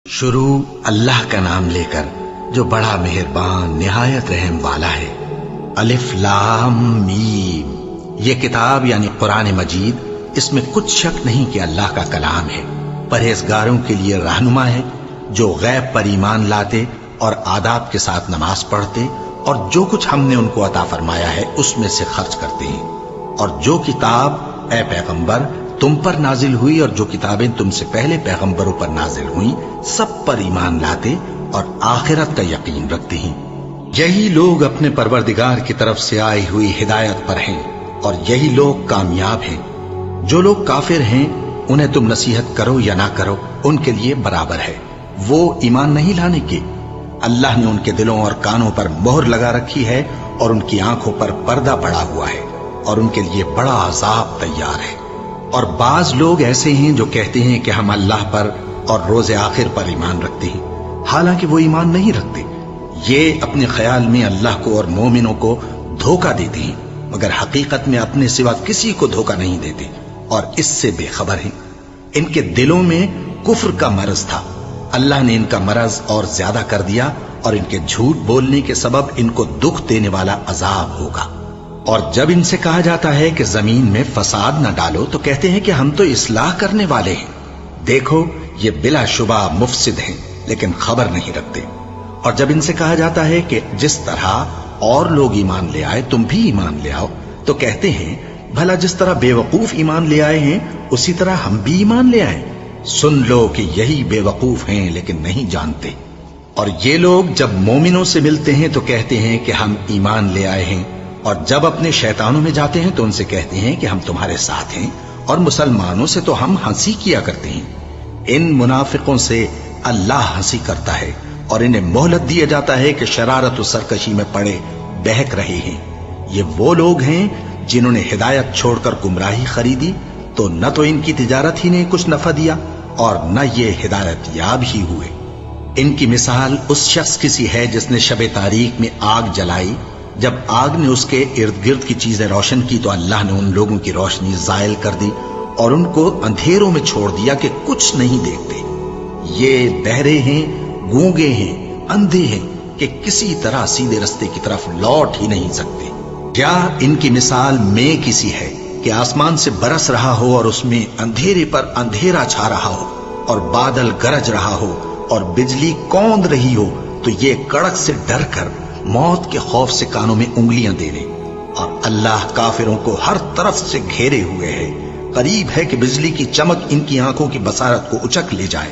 شروع اللہ کا نام لے کر جو بڑا مہربان نہایت رحم والا ہے۔ الف لام میم، یہ کتاب یعنی قرآن مجید، اس میں کچھ شک نہیں کہ اللہ کا کلام ہے، پرہیزگاروں کے لیے رہنما ہے، جو غیب پر ایمان لاتے اور آداب کے ساتھ نماز پڑھتے اور جو کچھ ہم نے ان کو عطا فرمایا ہے اس میں سے خرچ کرتے ہیں، اور جو کتاب اے پیغمبر تم پر نازل ہوئی اور جو کتابیں تم سے پہلے پیغمبروں پر نازل ہوئیں سب پر ایمان لاتے اور آخرت کا یقین رکھتے ہیں۔ یہی لوگ اپنے پروردگار کی طرف سے آئی ہوئی ہدایت پر ہیں اور یہی لوگ کامیاب ہیں۔ جو لوگ کافر ہیں انہیں تم نصیحت کرو یا نہ کرو ان کے لیے برابر ہے، وہ ایمان نہیں لانے کے۔ اللہ نے ان کے دلوں اور کانوں پر مہر لگا رکھی ہے اور ان کی آنکھوں پر پردہ پڑا ہوا ہے اور ان کے لیے بڑا عذاب تیار ہے۔ اور بعض لوگ ایسے ہیں جو کہتے ہیں کہ ہم اللہ پر اور روز آخر پر ایمان رکھتے ہیں، حالانکہ وہ ایمان نہیں رکھتے۔ یہ اپنے خیال میں اللہ کو اور مومنوں کو دھوکہ دیتے ہیں، مگر حقیقت میں اپنے سوا کسی کو دھوکہ نہیں دیتے اور اس سے بے خبر ہیں۔ ان کے دلوں میں کفر کا مرض تھا، اللہ نے ان کا مرض اور زیادہ کر دیا اور ان کے جھوٹ بولنے کے سبب ان کو دکھ دینے والا عذاب ہوگا۔ اور جب ان سے کہا جاتا ہے کہ زمین میں فساد نہ ڈالو تو کہتے ہیں کہ ہم تو اصلاح کرنے والے ہیں۔ دیکھو یہ بلا شبہ مفسد ہیں لیکن خبر نہیں رکھتے۔ اور جب ان سے کہا جاتا ہے کہ جس طرح اور لوگ ایمان لے آئے تم بھی ایمان لے آؤ تو کہتے ہیں بھلا جس طرح بے وقوف ایمان لے آئے ہیں اسی طرح ہم بھی ایمان لے آئیں۔ سن لو کہ یہی بے وقوف ہیں لیکن نہیں جانتے۔ اور یہ لوگ جب مومنوں سے ملتے ہیں تو کہتے ہیں کہ ہم ایمان لے آئے ہیں، اور جب اپنے شیطانوں میں جاتے ہیں تو ان سے کہتے ہیں کہ ہم تمہارے ساتھ ہیں، اور مسلمانوں سے تو ہم ہنسی کیا کرتے ہیں۔ ان منافقوں سے اللہ ہنسی کرتا ہے اور انہیں مہلت دیا جاتا ہے کہ شرارت و سرکشی میں پڑے بہک رہے ہیں۔ یہ وہ لوگ ہیں جنہوں نے ہدایت چھوڑ کر گمراہی خریدی، تو نہ تو ان کی تجارت ہی نے کچھ نفع دیا اور نہ یہ ہدایت یاب ہی ہوئے۔ ان کی مثال اس شخص کی سی ہے جس نے شب تاریک میں آگ جلائی، جب آگ نے اس کے ارد گرد کی چیزیں روشن کی تو اللہ نے ان لوگوں کی روشنی زائل کر دی اور ان کو اندھیروں میں چھوڑ دیا کہ کچھ نہیں دیکھتے۔ یہ بہرے ہیں، گونگے ہیں، اندھے ہیں کہ کسی طرح سیدھے رستے کی طرف لوٹ ہی نہیں سکتے۔ کیا ان کی مثال میں کسی ہے کہ آسمان سے برس رہا ہو اور اس میں اندھیرے پر اندھیرا چھا رہا ہو اور بادل گرج رہا ہو اور بجلی کوند رہی ہو تو یہ کڑک سے ڈر کر موت کے خوف سے کانوں میں انگلیاں دے لے۔ اور اللہ کافروں کو ہر طرف سے گھیرے ہوئے ہے، قریب ہے کہ بجلی کی چمک ان کی آنکھوں کی بصارت کو اچک لے جائے۔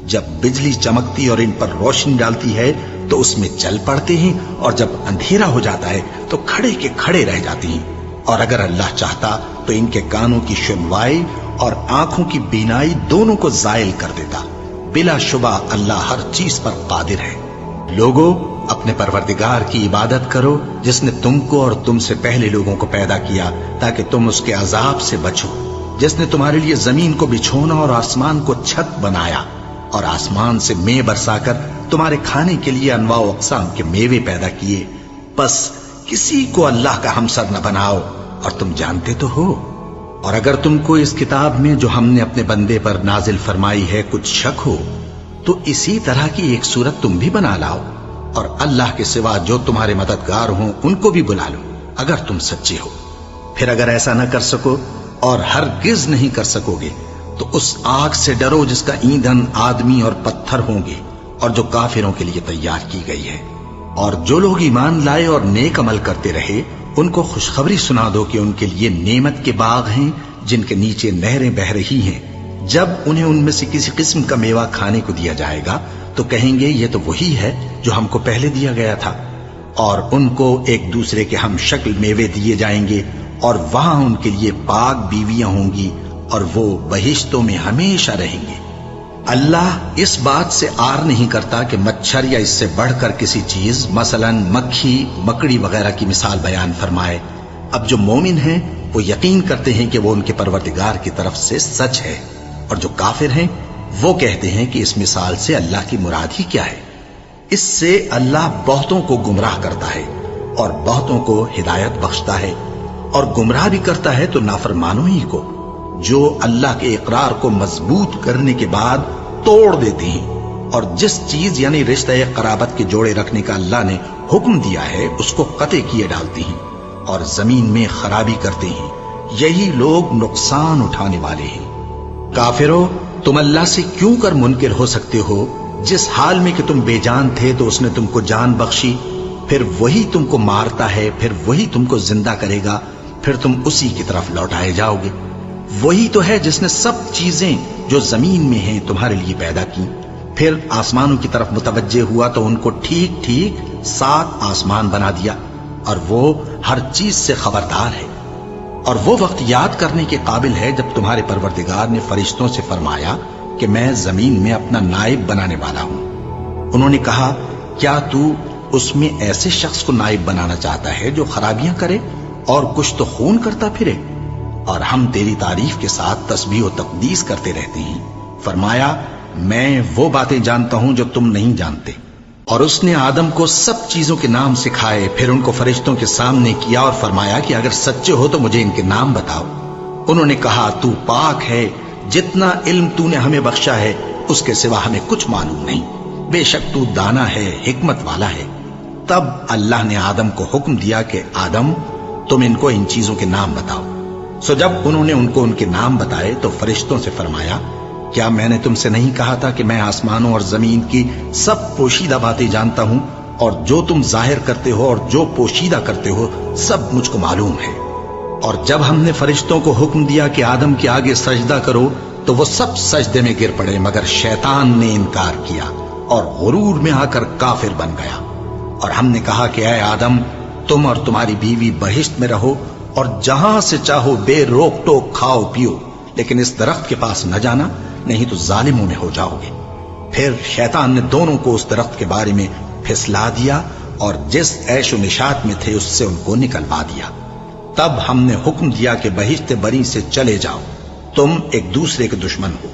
جب بجلی چمکتی اور ان پر روشنی ڈالتی ہے تو اس میں چل پڑتے ہیں، اور جب اندھیرا ہو جاتا ہے تو کھڑے کے کھڑے رہ جاتے ہیں۔ اور اگر اللہ چاہتا تو ان کے کانوں کی سنوائی اور آنکھوں کی بینائی دونوں کو زائل کر دیتا۔ بلا شبہ اللہ ہر چیز پر قادر ہے۔ لوگوں، اپنے پروردگار کی عبادت کرو جس نے تم کو اور تم سے پہلے لوگوں کو پیدا کیا تاکہ تم اس کے عذاب سے بچو، جس نے تمہارے لیے زمین کو بچھونا اور آسمان کو چھت بنایا اور آسمان سے مے برسا کر تمہارے کھانے کے لیے انواع و اقسام کے میوے پیدا کیے۔ بس کسی کو اللہ کا ہمسر نہ بناؤ، اور تم جانتے تو ہو۔ اور اگر تم کو اس کتاب میں جو ہم نے اپنے بندے پر نازل فرمائی ہے کچھ شک ہو تو اسی طرح کی ایک صورت تم بھی بنا لاؤ، اور اللہ کے سوا جو تمہارے مددگار ہوں ان کو بھی بلا لو اگر تم سچے ہو۔ پھر اگر ایسا نہ کر سکو اور ہرگز نہیں کر سکو گے تو اس آگ سے ڈرو جس کا ایندھن آدمی اور پتھر ہوں گے اور جو کافروں کے لیے تیار کی گئی ہے۔ اور جو لوگ ایمان لائے اور نیک عمل کرتے رہے ان کو خوشخبری سنا دو کہ ان کے لیے نعمت کے باغ ہیں جن کے نیچے نہریں بہہ رہی ہیں۔ جب انہیں ان میں سے کسی قسم کا میوہ کھانے کو دیا جائے گا تو کہیں گے یہ تو وہی ہے جو ہم کو پہلے دیا گیا تھا، اور ان کو ایک دوسرے کے ہم شکل میوے دیے جائیں گے، اور وہاں ان کے لیے پاک بیویاں ہوں گی اور وہ بہشتوں میں ہمیشہ رہیں گے۔ اللہ اس بات سے آر نہیں کرتا کہ مچھر یا اس سے بڑھ کر کسی چیز مثلا مکھی، مکڑی وغیرہ کی مثال بیان فرمائے۔ اب جو مومن ہیں وہ یقین کرتے ہیں کہ وہ ان کے پروردگار کی طرف سے سچ ہے، اور جو کافر ہیں وہ کہتے ہیں کہ اس مثال سے اللہ کی مراد ہی کیا ہے۔ اس سے اللہ بہتوں کو گمراہ کرتا ہے اور بہتوں کو ہدایت بخشتا ہے، اور گمراہ بھی کرتا ہے تو نافرمانوں ہی کو، جو اللہ کے اقرار کو مضبوط کرنے کے بعد توڑ دیتے ہیں اور جس چیز یعنی رشتہ قرابت کے جوڑے رکھنے کا اللہ نے حکم دیا ہے اس کو قطع کیے ڈالتی ہیں اور زمین میں خرابی کرتے ہیں، یہی لوگ نقصان اٹھانے والے ہیں۔ کافرو، تم اللہ سے کیوں کر منکر ہو سکتے ہو؟ جس حال میں کہ تم بے جان تھے تو اس نے تم کو جان بخشی، پھر وہی تم کو مارتا ہے، پھر وہی تم کو زندہ کرے گا، پھر تم اسی کی طرف لوٹائے جاؤ گے۔ وہی تو ہے جس نے سب چیزیں جو زمین میں ہیں تمہارے لیے پیدا کی، پھر آسمانوں کی طرف متوجہ ہوا تو ان کو ٹھیک ٹھیک 7 آسمان بنا دیا، اور وہ ہر چیز سے خبردار ہے۔ اور وہ وقت یاد کرنے کے قابل ہے جب تمہارے پروردگار نے فرشتوں سے فرمایا کہ میں زمین میں اپنا نائب بنانے والا ہوں۔ انہوں نے کہا، کیا تو اس میں ایسے شخص کو نائب بنانا چاہتا ہے جو خرابیاں کرے اور کچھ تو خون کرتا پھرے؟ اور ہم تیری تعریف کے ساتھ تسبیح و تقدیس کرتے رہتے ہیں۔ فرمایا، میں وہ باتیں جانتا ہوں جو تم نہیں جانتے۔ اور اس نے آدم کو سب چیزوں کے نام سکھائے، پھر ان کو فرشتوں کے سامنے کیا اور فرمایا کہ اگر سچے ہو تو مجھے ان کے نام بتاؤ۔ انہوں نے کہا، تو پاک ہے، جتنا علم تو نے ہمیں بخشا ہے اس کے سوا ہمیں کچھ معلوم نہیں، بے شک تو دانا ہے، حکمت والا ہے۔ تب اللہ نے آدم کو حکم دیا کہ آدم، تم ان کو ان چیزوں کے نام بتاؤ۔ سو جب انہوں نے ان کو ان کے نام بتائے تو فرشتوں سے فرمایا، کیا میں نے تم سے نہیں کہا تھا کہ میں آسمانوں اور زمین کی سب پوشیدہ باتیں جانتا ہوں، اور جو تم ظاہر کرتے ہو اور جو پوشیدہ کرتے ہو سب مجھ کو معلوم ہے۔ اور جب ہم نے فرشتوں کو حکم دیا کہ آدم کے آگے سجدہ کرو تو وہ سب سجدے میں گر پڑے، مگر شیطان نے انکار کیا اور غرور میں آ کر کافر بن گیا۔ اور ہم نے کہا کہ اے آدم، تم اور تمہاری بیوی بہشت میں رہو اور جہاں سے چاہو بے روک ٹوک کھاؤ پیو، لیکن اس درخت کے پاس نہ جانا، نہیں تو ظالموں میں ہو جاؤ گے۔ پھر شیطان نے دونوں کو اس درخت کے بارے میں پھسلا دیا اور جس عیش و نشاط میں تھے اس سے ان کو نکلوا دیا۔ تب ہم نے حکم دیا کہ بہشت بری سے چلے جاؤ، تم ایک دوسرے کے دشمن ہو،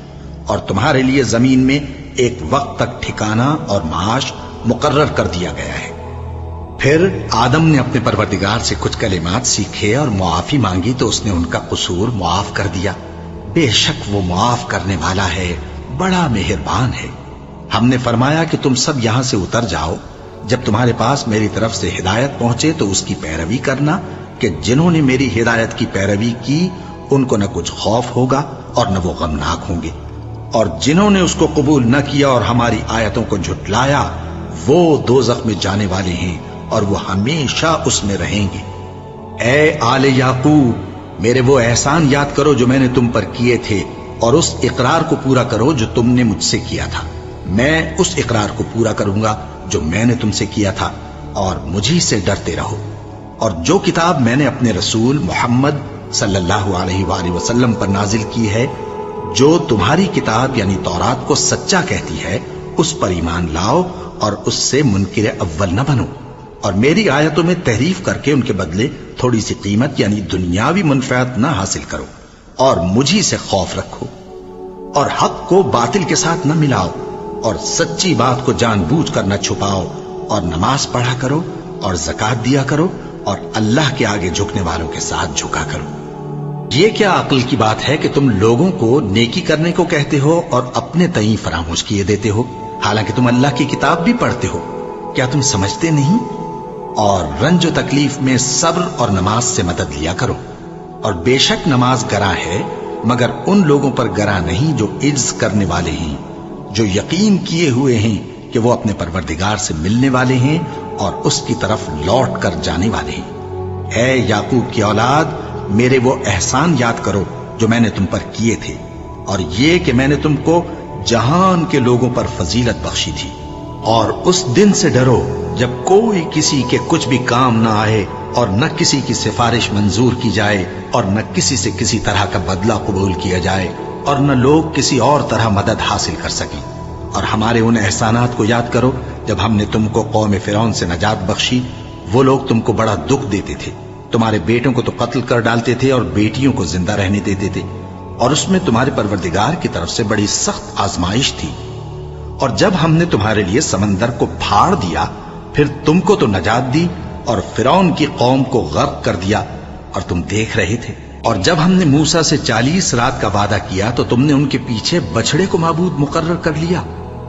اور تمہارے لیے زمین میں ایک وقت تک ٹھکانہ اور معاش مقرر کر دیا گیا ہے۔ پھر آدم نے اپنے پروردگار سے کچھ کلمات سیکھے اور معافی مانگی تو اس نے ان کا قصور معاف کر دیا۔ بے شک وہ معاف کرنے والا ہے، بڑا مہربان ہے۔ ہم نے فرمایا کہ تم سب یہاں سے اتر جاؤ، جب تمہارے پاس میری طرف سے ہدایت پہنچے تو اس کی پیروی کرنا، کہ جنہوں نے میری ہدایت کی پیروی کی ان کو نہ کچھ خوف ہوگا اور نہ وہ غمناک ہوں گے، اور جنہوں نے اس کو قبول نہ کیا اور ہماری آیتوں کو جھٹلایا وہ دوزخ میں جانے والے ہیں اور وہ ہمیشہ اس میں رہیں گے۔ اے آل یعقوب، میرے وہ احسان یاد کرو جو میں نے تم پر کیے تھے، اور اس اقرار کو پورا کرو جو تم نے مجھ سے کیا تھا۔ میں اس اقرار کو پورا کروں گا جو میں نے تم سے کیا تھا، اور مجھی سے ڈرتے رہو۔ اور جو کتاب میں نے اپنے رسول محمد صلی اللہ علیہ وآلہ وسلم پر نازل کی ہے، جو تمہاری کتاب یعنی تورات کو سچا کہتی ہے، اس پر ایمان لاؤ اور اس سے منکر اول نہ بنو، اور میری آیتوں میں تحریف کر کے ان کے بدلے تھوڑی سی قیمت یعنی دنیاوی منفعت نہ حاصل کرو، اور مجھی سے خوف رکھو، اور حق کو باطل کے ساتھ نہ ملاؤ، اور سچی بات کو جان بوجھ کر نہ چھپاؤ، اور نماز پڑھا کرو اور زکات دیا کرو، اور اللہ کے آگے جھکنے والوں کے ساتھ جھکا کرو۔ یہ کیا عقل کی بات ہے کہ تم لوگوں کو نیکی کرنے کو کہتے ہو اور اپنے تئیں فراموش کیے دیتے ہو، حالانکہ تم اللہ کی کتاب بھی پڑھتے ہو؟ کیا تم سمجھتے نہیں؟ اور رنج و تکلیف میں صبر اور نماز سے مدد لیا کرو، اور بے شک نماز گراں ہے، مگر ان لوگوں پر گراں نہیں جو عجز کرنے والے ہیں، جو یقین کیے ہوئے ہیں کہ وہ اپنے پروردگار سے ملنے والے ہیں اور اس کی طرف لوٹ کر جانے والے ہیں۔ اے یعقوب کی اولاد، میرے وہ احسان یاد کرو جو میں نے تم پر کیے تھے، اور یہ کہ میں نے تم کو جہان کے لوگوں پر فضیلت بخشی تھی۔ اور اس دن سے ڈرو جب کوئی کسی کے کچھ بھی کام نہ آئے، اور نہ کسی کی سفارش منظور کی جائے، اور نہ کسی سے کسی طرح کا بدلہ قبول کیا جائے، اور نہ لوگ کسی اور طرح مدد حاصل کر سکیں۔ اور ہمارے ان احسانات کو یاد کرو جب ہم نے تم کو قوم فرعون سے نجات بخشی۔ وہ لوگ تم کو بڑا دکھ دیتے تھے، تمہارے بیٹوں کو تو قتل کر ڈالتے تھے اور بیٹیوں کو زندہ رہنے دیتے تھے، اور اس میں تمہارے پروردگار کی طرف سے بڑی سخت آزمائش تھی۔ اور جب ہم نے تمہارے لیے سمندر کو پھاڑ دیا، پھر تم کو تو نجات دی اور فرعون کی قوم کو غرق کر دیا، اور تم دیکھ رہے تھے۔ اور جب ہم نے موسیٰ سے 40 رات کا وعدہ کیا تو تم نے ان کے پیچھے بچڑے کو معبود مقرر کر لیا،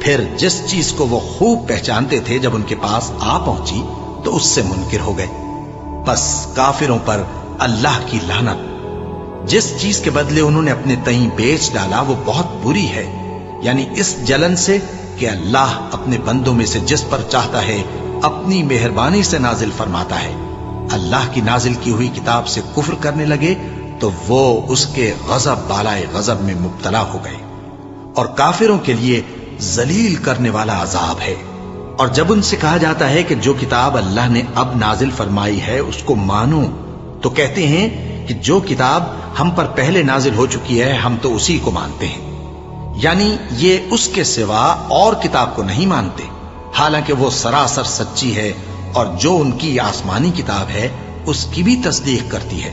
پھر جس چیز کو وہ خوب پہچانتے تھے جب ان کے پاس آ پہنچی تو اس سے منکر ہو گئے۔ بس کافروں پر اللہ کی لعنت۔ جس چیز کے بدلے انہوں نے اپنے تئیں بیچ ڈالا وہ بہت بری ہے، یعنی اس جلن سے کہ اللہ اپنے بندوں میں سے جس پر چاہتا ہے اپنی مہربانی سے نازل فرماتا ہے۔ اللہ کی نازل کی ہوئی کتاب سے کفر کرنے لگے تو وہ اس کے غضب بالائے غضب میں مبتلا ہو گئے، اور کافروں کے لیے ذلیل کرنے والا عذاب ہے۔ اور جب ان سے کہا جاتا ہے کہ جو کتاب اللہ نے اب نازل فرمائی ہے اس کو مانو، تو کہتے ہیں کہ جو کتاب ہم پر پہلے نازل ہو چکی ہے ہم تو اسی کو مانتے ہیں، یعنی یہ اس کے سوا اور کتاب کو نہیں مانتے، حالانکہ وہ سراسر سچی ہے، اور جو ان کی آسمانی کتاب ہے اس کی بھی تصدیق کرتی ہے۔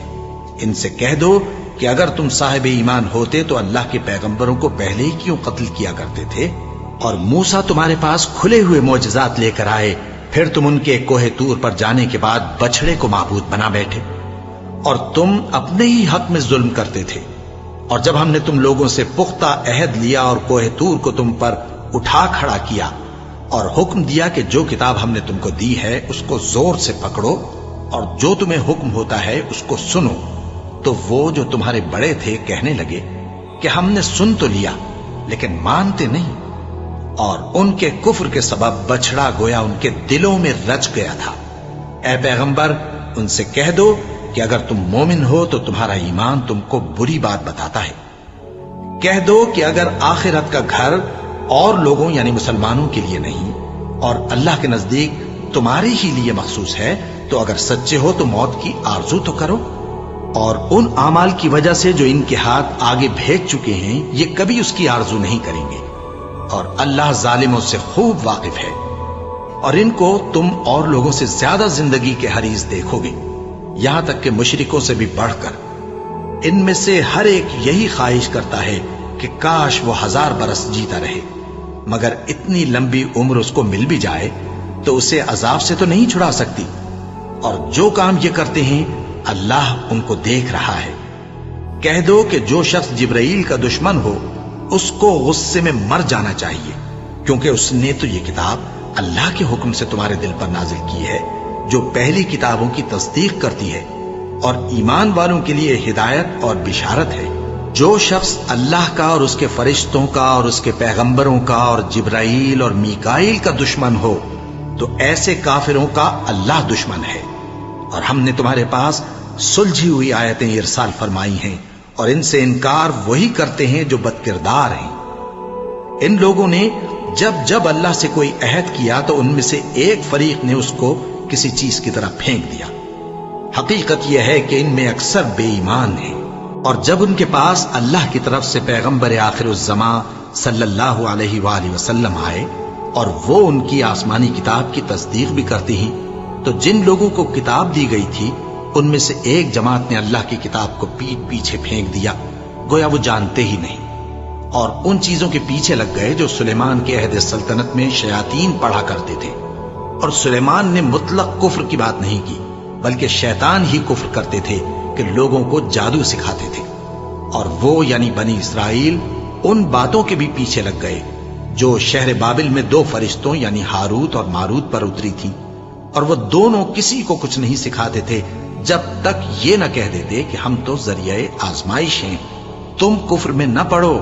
ان سے کہہ دو کہ اگر تم صاحب ایمان ہوتے تو اللہ کے پیغمبروں کو پہلے ہی کیوں قتل کیا کرتے تھے؟ اور موسیٰ تمہارے پاس کھلے ہوئے معجزات لے کر آئے، پھر تم ان کے کوہ طور پر جانے کے بعد بچڑے کو معبود بنا بیٹھے، اور تم اپنے ہی حق میں ظلم کرتے تھے۔ اور جب ہم نے تم لوگوں سے پختہ عہد لیا اور کوہ طور کو تم پر اٹھا کھڑا کیا اور حکم دیا کہ جو کتاب ہم نے تم کو دی ہے اس کو زور سے پکڑو اور جو تمہیں حکم ہوتا ہے اس کو سنو، تو وہ جو تمہارے بڑے تھے کہنے لگے کہ ہم نے سن تو لیا لیکن مانتے نہیں، اور ان کے کفر کے سبب بچڑا گویا ان کے دلوں میں رچ گیا تھا۔ اے پیغمبر ان سے کہہ دو کہ اگر تم مومن ہو تو تمہارا ایمان تم کو بری بات بتاتا ہے۔ کہہ دو کہ اگر آخرت کا گھر اور لوگوں یعنی مسلمانوں کے لیے نہیں اور اللہ کے نزدیک تمہارے ہی لیے مخصوص ہے تو اگر سچے ہو تو موت کی آرزو تو کرو، اور ان اعمال کی وجہ سے جو ان کے ہاتھ آگے بھیج چکے ہیں یہ کبھی اس کی آرزو نہیں کریں گے، اور اللہ ظالموں سے خوب واقف ہے۔ اور ان کو تم اور لوگوں سے زیادہ زندگی کے حریص دیکھو گے، یہاں تک کہ مشرکوں سے بھی بڑھ کر۔ ان میں سے ہر ایک یہی خواہش کرتا ہے کہ کاش وہ 1000 برس جیتا رہے، مگر اتنی لمبی عمر اس کو مل بھی جائے تو اسے عذاب سے تو نہیں چھڑا سکتی، اور جو کام یہ کرتے ہیں اللہ ان کو دیکھ رہا ہے۔ کہہ دو کہ جو شخص جبرائیل کا دشمن ہو اس کو غصے میں مر جانا چاہیے، کیونکہ اس نے تو یہ کتاب اللہ کے حکم سے تمہارے دل پر نازل کی ہے جو پہلی کتابوں کی تصدیق کرتی ہے، اور ایمان والوں کے لیے ہدایت اور بشارت ہے۔ جو شخص اللہ کا اور اس کے فرشتوں کا اور اس کے پیغمبروں کا اور جبرائیل اور میکائیل کا دشمن ہو تو ایسے کافروں کا اللہ دشمن ہے۔ اور ہم نے تمہارے پاس سلجھی ہوئی آیتیں ارسال فرمائی ہیں، اور ان سے انکار وہی کرتے ہیں جو بد کردار ہیں۔ ان لوگوں نے جب جب اللہ سے کوئی عہد کیا تو ان میں سے ایک فریق نے اس کو کسی چیز کی طرح پھینک دیا۔ حقیقت یہ ہے کہ ان میں اکثر بے ایمان ہیں، اور جب ان کے پاس اللہ کی طرف سے پیغمبر آخر الزمان صلی اللہ علیہ وآلہ وسلم آئے اور وہ ان کی آسمانی کتاب کی تصدیق بھی کرتے ہیں، تو جن لوگوں کو کتاب دی گئی تھی ان میں سے ایک جماعت نے اللہ کی کتاب کو پیٹ پیچھے پھینک دیا، گویا وہ جانتے ہی نہیں، اور ان چیزوں کے پیچھے لگ گئے جو سلیمان کے عہد سلطنت میں شیاطین پڑھا کرتے تھے۔ اور سلیمان نے مطلق کفر کی بات نہیں کی، بلکہ شیطان ہی کفر کرتے تھے کہ لوگوں کو جادو سکھاتے تھے، اور وہ یعنی بنی اسرائیل ان باتوں کے بھی پیچھے لگ گئے جو شہر بابل میں 2 فرشتوں یعنی ہاروت اور ماروت پر اتری تھی، اور وہ دونوں کسی کو کچھ نہیں سکھاتے تھے جب تک یہ نہ کہہ دیتے کہ ہم تو ذریعہ آزمائش ہیں، تم کفر میں نہ پڑو۔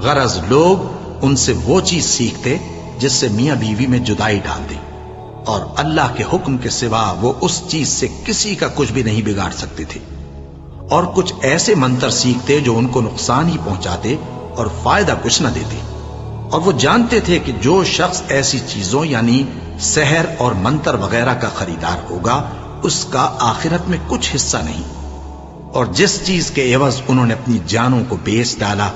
غرض لوگ ان سے وہ چیز سیکھتے جس سے میاں بیوی میں جدائی ڈال دے، اور اللہ کے حکم کے سوا وہ اس چیز سے کسی کا کچھ بھی نہیں بگاڑ سکتے تھے، اور کچھ ایسے منتر سیکھتے جو ان کو نقصان ہی پہنچاتے اور فائدہ کچھ نہ دیتے، اور وہ جانتے تھے کہ جو شخص ایسی چیزوں یعنی سحر اور منتر وغیرہ کا خریدار ہوگا اس کا آخرت میں کچھ حصہ نہیں، اور جس چیز کے عوض انہوں نے اپنی جانوں کو بیچ ڈالا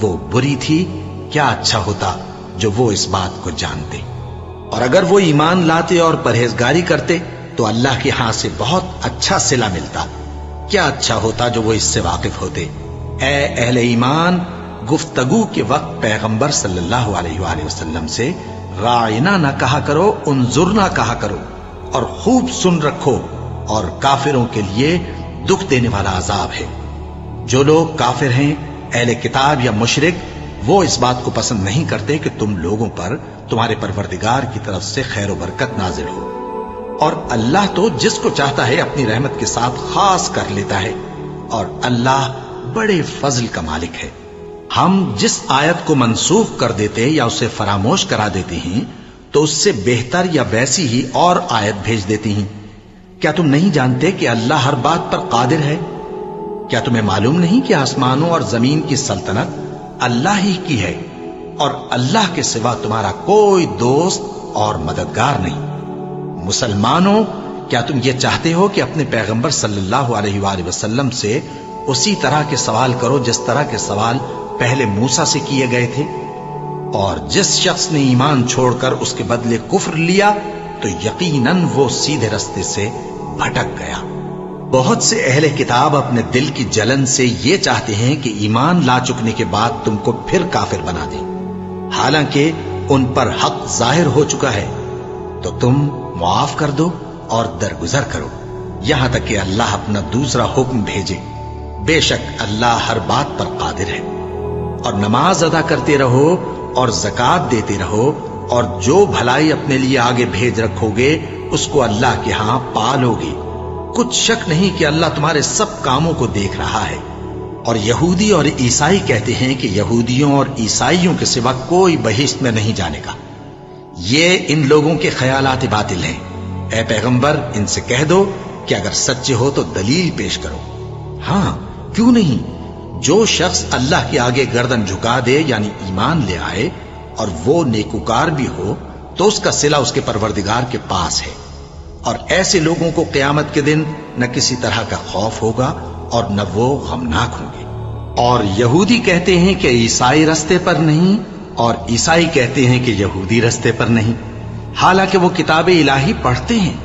وہ بری تھی، کیا اچھا ہوتا جو وہ اس بات کو جانتے۔ اور اگر وہ ایمان لاتے اور پرہیزگاری کرتے تو اللہ کے ہاں سے بہت اچھا صلہ ملتا، کیا اچھا ہوتا جو وہ اس سے واقف ہوتے۔ اے اہل ایمان، گفتگو کے وقت پیغمبر صلی اللہ علیہ وآلہ وسلم سے راعنا نہ کہا کرو، انظرنا کہا کرو، اور خوب سن رکھو، اور کافروں کے لیے دکھ دینے والا عذاب ہے۔ جو لوگ کافر ہیں، اہل کتاب یا مشرک، وہ اس بات کو پسند نہیں کرتے کہ تم لوگوں پر تمہارے پروردگار کی طرف سے خیر و برکت نازل ہو، اور اللہ تو جس کو چاہتا ہے اپنی رحمت کے ساتھ خاص کر لیتا ہے، اور اللہ بڑے فضل کا مالک ہے۔ ہم جس آیت کو منسوخ کر دیتے یا اسے فراموش کرا دیتے ہیں تو اس سے بہتر یا ویسی ہی اور آیت بھیج دیتی ہیں۔ کیا تم نہیں جانتے کہ اللہ ہر بات پر قادر ہے؟ کیا تمہیں معلوم نہیں کہ آسمانوں اور زمین کی سلطنت اللہ ہی کی ہے، اور اللہ کے سوا تمہارا کوئی دوست اور مددگار نہیں؟ مسلمانوں، کیا تم یہ چاہتے ہو کہ اپنے پیغمبر صلی اللہ علیہ وآلہ وسلم سے اسی طرح کے سوال کرو جس طرح کے سوال پہلے موسیٰ سے کیے گئے تھے؟ اور جس شخص نے ایمان چھوڑ کر اس کے بدلے کفر لیا تو یقیناً وہ سیدھے رستے سے بھٹک گیا۔ بہت سے اہل کتاب اپنے دل کی جلن سے یہ چاہتے ہیں کہ ایمان لا چکنے کے بعد تم کو پھر کافر بنا دیں، حالانکہ ان پر حق ظاہر ہو چکا ہے، تو تم معاف کر دو اور درگزر کرو یہاں تک کہ اللہ اپنا دوسرا حکم بھیجے۔ بے شک اللہ ہر بات پر قادر ہے۔ اور نماز ادا کرتے رہو اور زکوٰۃ دیتے رہو، اور جو بھلائی اپنے لیے آگے بھیج رکھو گے اس کو اللہ کے ہاں پالو گے۔ کچھ شک نہیں کہ اللہ تمہارے سب کاموں کو دیکھ رہا ہے۔ اور یہودی اور عیسائی کہتے ہیں کہ یہودیوں اور عیسائیوں کے سوا کوئی بہشت میں نہیں جانے گا۔ یہ ان لوگوں کے خیالات باطل ہیں۔ اے پیغمبر، ان سے کہہ دو کہ اگر سچے ہو تو دلیل پیش کرو۔ ہاں، کیوں نہیں؟ جو شخص اللہ کے آگے گردن جھکا دے یعنی ایمان لے آئے اور وہ نیکوکار بھی ہو تو اس کا صلہ اس کے پروردگار کے پاس ہے، اور ایسے لوگوں کو قیامت کے دن نہ کسی طرح کا خوف ہوگا اور نہ وہ غمناک ہوں گے۔ اور یہودی کہتے ہیں کہ عیسائی رستے پر نہیں، اور عیسائی کہتے ہیں کہ یہودی رستے پر نہیں، حالانکہ وہ کتاب الہی پڑھتے ہیں۔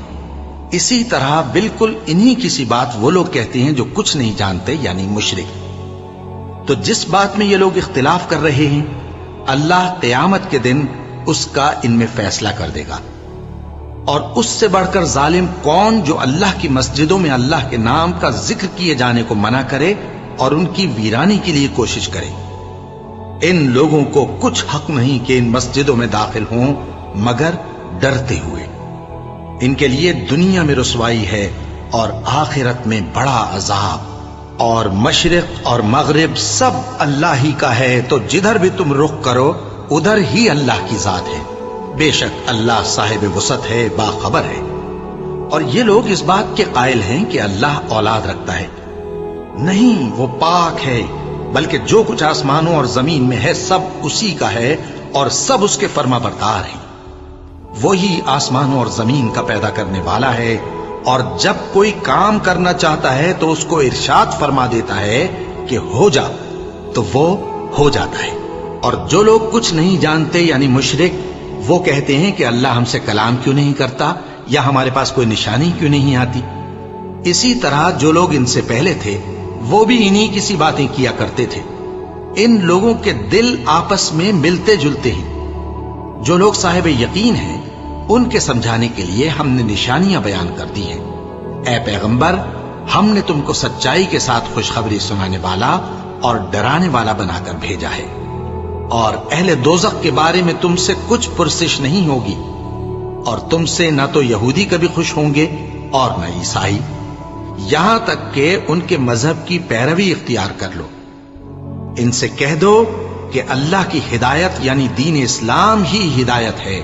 اسی طرح بالکل انہی کسی بات وہ لوگ کہتے ہیں جو کچھ نہیں جانتے یعنی مشرک۔ تو جس بات میں یہ لوگ اختلاف کر رہے ہیں اللہ قیامت کے دن اس کا ان میں فیصلہ کر دے گا۔ اور اس سے بڑھ کر ظالم کون جو اللہ کی مسجدوں میں اللہ کے نام کا ذکر کیے جانے کو منع کرے اور ان کی ویرانی کے لیے کوشش کرے۔ ان لوگوں کو کچھ حق نہیں کہ ان مسجدوں میں داخل ہوں مگر ڈرتے ہوئے۔ ان کے لیے دنیا میں رسوائی ہے اور آخرت میں بڑا عذاب۔ اور مشرق اور مغرب سب اللہ ہی کا ہے، تو جدھر بھی تم رخ کرو ادھر ہی اللہ کی ذات ہے۔ بے شک اللہ صاحب وسعت ہے، باخبر ہے۔ اور یہ لوگ اس بات کے قائل ہیں کہ اللہ اولاد رکھتا ہے۔ نہیں، وہ پاک ہے، بلکہ جو کچھ آسمانوں اور زمین میں ہے سب اسی کا ہے اور سب اس کے فرما بردار ہیں۔ وہی آسمانوں اور زمین کا پیدا کرنے والا ہے، اور جب کوئی کام کرنا چاہتا ہے تو اس کو ارشاد فرما دیتا ہے کہ ہو جا، تو وہ ہو جاتا ہے۔ اور جو لوگ کچھ نہیں جانتے یعنی مشرک، وہ کہتے ہیں کہ اللہ ہم سے کلام کیوں نہیں کرتا یا ہمارے پاس کوئی نشانی کیوں نہیں آتی۔ اسی طرح جو لوگ ان سے پہلے تھے وہ بھی انہی کسی باتیں کیا کرتے تھے۔ ان لوگوں کے دل آپس میں ملتے جلتے ہیں۔ جو لوگ صاحب یقین ہیں ان کے سمجھانے کے لیے ہم نے نشانیاں بیان کر دی ہیں۔ اے پیغمبر، ہم نے تم کو سچائی کے ساتھ خوشخبری سنانے والا اور ڈرانے والا بنا کر بھیجا ہے، اور اہل دوزخ کے بارے میں تم سے کچھ پرسش نہیں ہوگی، اور تم سے نہ تو یہودی کبھی خوش ہوں گے اور نہ عیسائی، یہاں تک کہ ان کے مذہب کی پیروی اختیار کر لو۔ ان سے کہہ دو کہ اللہ کی ہدایت یعنی دین اسلام ہی ہدایت ہے،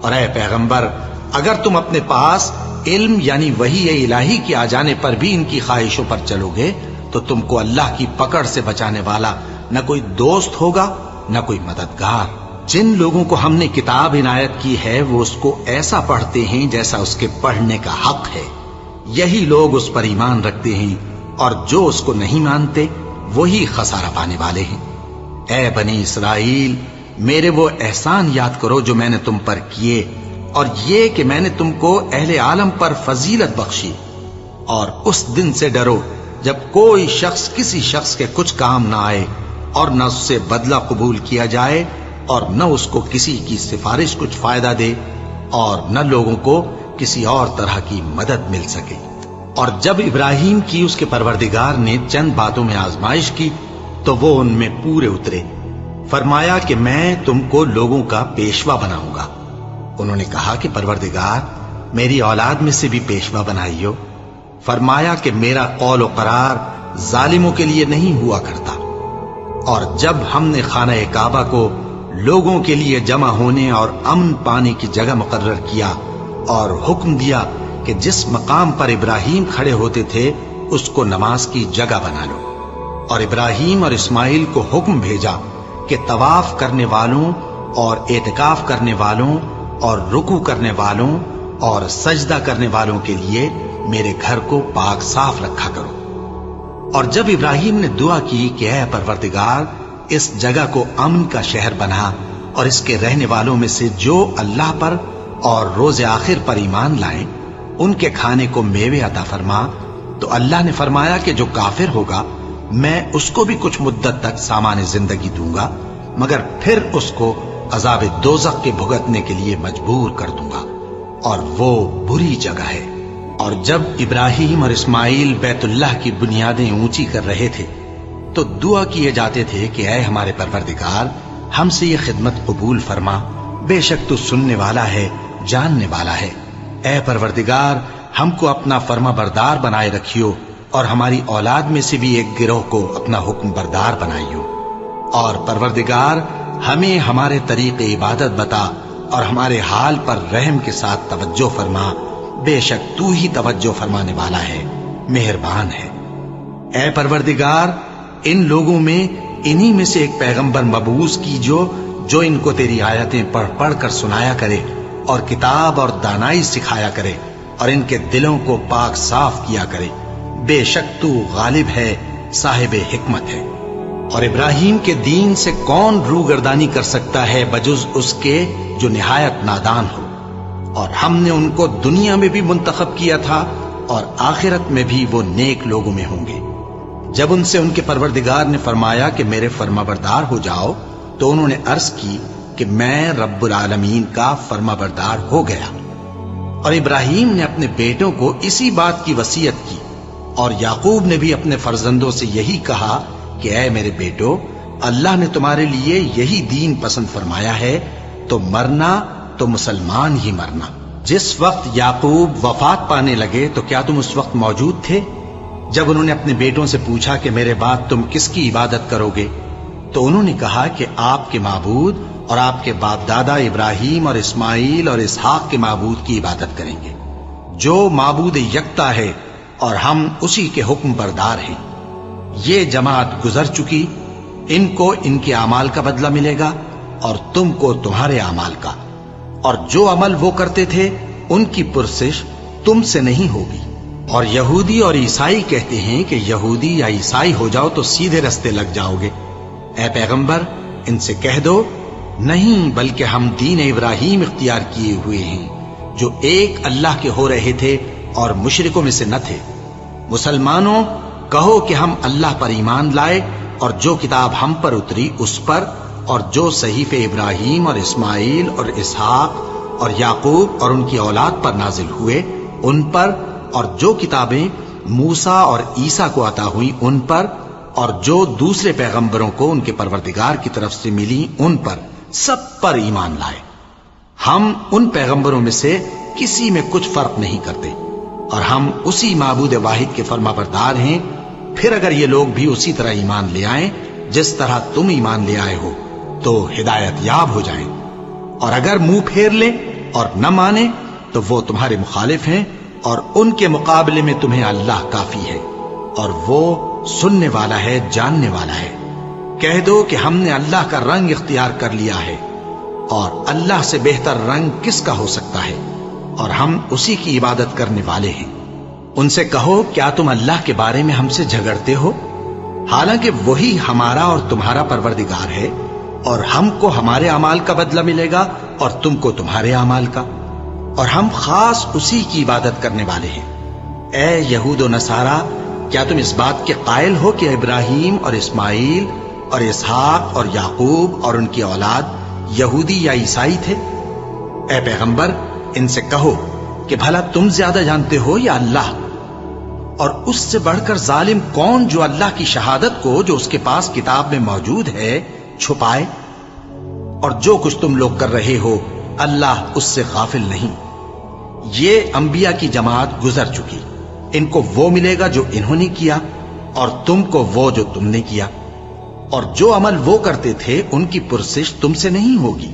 اور اے پیغمبر، اگر تم اپنے پاس علم یعنی وحی الہی کے آ جانے پر بھی ان کی خواہشوں پر چلو گے تو تم کو اللہ کی پکڑ سے بچانے والا نہ کوئی دوست ہوگا نہ کوئی مددگار۔ جن لوگوں کو ہم نے کتاب عنایت کی ہے وہ اس کو ایسا پڑھتے ہیں جیسا اس کے پڑھنے کا حق ہے، یہی لوگ اس پر ایمان رکھتے ہیں، اور جو اس کو نہیں مانتے وہی خسارہ پانے والے ہیں۔ اے بنی اسرائیل، میرے وہ احسان یاد کرو جو میں نے تم پر کیے، اور یہ کہ میں نے تم کو اہل عالم پر فضیلت بخشی، اور اس دن سے ڈرو جب کوئی شخص کسی شخص کے کچھ کام نہ آئے اور نہ اس سے بدلہ قبول کیا جائے، اور نہ اس کو کسی کی سفارش کچھ فائدہ دے، اور نہ لوگوں کو کسی اور طرح کی مدد مل سکے۔ اور جب ابراہیم کی اس کے پروردگار نے چند باتوں میں آزمائش کی تو وہ ان میں پورے اترے، فرمایا کہ میں تم کو لوگوں کا پیشوا بناؤں گا۔ انہوں نے کہا کہ پروردگار میری اولاد میں سے بھی پیشوا بنائیو۔ فرمایا کہ میرا قول و قرار ظالموں کے لیے نہیں ہوا کرتا۔ اور جب ہم نے خانہ کعبہ کو لوگوں کے لیے جمع ہونے اور امن پانے کی جگہ مقرر کیا اور حکم دیا کہ جس مقام پر ابراہیم کھڑے ہوتے تھے اس کو نماز کی جگہ بنا لو، اور ابراہیم اور اسماعیل کو حکم بھیجا کہ طواف کرنے والوں اور اعتکاف کرنے والوں اور رکوع کرنے والوں اور سجدہ کرنے والوں کے لیے میرے گھر کو پاک صاف رکھا کرو۔ اور جب ابراہیم نے دعا کی کہ اے پروردگار اس جگہ کو امن کا شہر بنا اور اس کے رہنے والوں میں سے جو اللہ پر اور روز آخر پر ایمان لائیں ان کے کھانے کو میوے عطا فرما، تو اللہ نے فرمایا کہ جو کافر ہوگا میں اس کو بھی کچھ مدت تک سامان زندگی دوں گا، مگر پھر اس کو عذاب دوزخ کے بھگتنے کے لیے مجبور کر دوں گا، اور وہ بری جگہ ہے۔ اور جب ابراہیم اور اسماعیل بیت اللہ کی بنیادیں اونچی کر رہے تھے تو دعا کیے جاتے تھے کہ اے ہمارے پروردگار ہم سے یہ خدمت قبول فرما، بے شک تو سننے والا ہے، جاننے والا ہے۔ اے پروردگار ہم کو اپنا فرما بردار بنائے رکھیو، اور ہماری اولاد میں سے بھی ایک گروہ کو اپنا حکم بردار بنائیو۔ اور پروردگار ہمیں ہمارے طریق عبادت بتا اور ہمارے حال پر رحم کے ساتھ توجہ فرما، بے شک تو ہی توجہ فرمانے والا ہے، مہربان ہے۔ اے پروردگار ان لوگوں میں انہی میں سے ایک پیغمبر مبعوث کیجو جو ان کو تیری آیتیں پڑھ پڑھ کر سنایا کرے اور کتاب اور دانائی سکھایا کرے اور ان کے دلوں کو پاک صاف کیا کرے، بے شک تو غالب ہے، صاحب حکمت ہے۔ اور ابراہیم کے دین سے کون روگردانی کر سکتا ہے بجز اس کے جو نہایت نادان ہو؟ اور ہم نے ان کو دنیا میں بھی منتخب کیا تھا اور آخرت میں بھی وہ نیک لوگوں میں ہوں گے۔ جب ان سے ان کے پروردگار نے فرمایا کہ میرے فرما بردار ہو جاؤ تو انہوں نے عرض کی کہ میں رب العالمین کا فرما بردار ہو گیا۔ اور ابراہیم نے اپنے بیٹوں کو اسی بات کی وصیت کی، اور یعقوب نے بھی اپنے فرزندوں سے یہی کہا کہ اے میرے بیٹو، اللہ نے تمہارے لیے یہی دین پسند فرمایا ہے، تو مرنا تو مسلمان ہی مرنا۔ جس وقت یعقوب وفات پانے لگے تو کیا تم اس وقت موجود تھے جب انہوں نے اپنے بیٹوں سے پوچھا کہ میرے بعد تم کس کی عبادت کرو گے؟ تو انہوں نے کہا کہ آپ کے معبود اور آپ کے باپ دادا ابراہیم اور اسماعیل اور اسحاق کے معبود کی عبادت کریں گے، جو معبود یکتا ہے اور ہم اسی کے حکم بردار ہیں۔ یہ جماعت گزر چکی، ان کو ان کے اعمال کا بدلہ ملے گا اور تم کو تمہارے اعمال کا، اور جو عمل وہ کرتے تھے ان کی پرسش تم سے نہیں ہوگی۔ اور یہودی اور عیسائی کہتے ہیں کہ یہودی یا عیسائی ہو جاؤ تو سیدھے رستے لگ جاؤ گے۔ اے پیغمبر ان سے کہہ دو نہیں، بلکہ ہم دین ابراہیم اختیار کیے ہوئے ہیں جو ایک اللہ کے ہو رہے تھے اور مشرکوں میں سے نہ تھے۔ مسلمانوں کہو کہ ہم اللہ پر ایمان لائے اور جو کتاب ہم پر اتری اس پر، اور جو صحیفے ابراہیم اور اسماعیل اور اسحاق اور یعقوب اور ان کی اولاد پر نازل ہوئے ان پر، اور جو کتابیں موسیٰ اور عیسیٰ کو عطا ہوئیں ان پر، اور جو دوسرے پیغمبروں کو ان کے پروردگار کی طرف سے ملی ان پر، سب پر ایمان لائے۔ ہم ان پیغمبروں میں سے کسی میں کچھ فرق نہیں کرتے، اور ہم اسی معبود واحد کے فرما بردار ہیں۔ پھر اگر یہ لوگ بھی اسی طرح ایمان لے آئیں جس طرح تم ایمان لے آئے ہو تو ہدایت یاب ہو جائیں، اور اگر منہ پھیر لیں اور نہ مانے تو وہ تمہارے مخالف ہیں، اور ان کے مقابلے میں تمہیں اللہ کافی ہے، اور وہ سننے والا ہے، جاننے والا ہے۔ کہہ دو کہ ہم نے اللہ کا رنگ اختیار کر لیا ہے، اور اللہ سے بہتر رنگ کس کا ہو سکتا ہے، اور ہم اسی کی عبادت کرنے والے ہیں۔ ان سے کہو کیا تم اللہ کے بارے میں ہم سے جھگڑتے ہو، حالانکہ وہی ہمارا اور تمہارا پروردگار ہے، اور ہم کو ہمارے اعمال کا بدلہ ملے گا اور تم کو تمہارے اعمال کا، اور ہم خاص اسی کی عبادت کرنے والے ہیں۔ اے یہود و نصارا، کیا تم اس بات کے قائل ہو کہ ابراہیم اور اسماعیل اور اسحاق اور یعقوب اور ان کی اولاد یہودی یا عیسائی تھے؟ اے پیغمبر ان سے کہو کہ بھلا تم زیادہ جانتے ہو یا اللہ؟ اور اس سے بڑھ کر ظالم کون جو اللہ کی شہادت کو جو اس کے پاس کتاب میں موجود ہے چھپائے؟ اور جو کچھ تم لوگ کر رہے ہو اللہ اس سے غافل نہیں۔ یہ انبیاء کی جماعت گزر چکی، ان کو وہ ملے گا جو انہوں نے کیا، اور تم کو وہ جو تم نے کیا، اور جو عمل وہ کرتے تھے ان کی پرسش تم سے نہیں ہوگی۔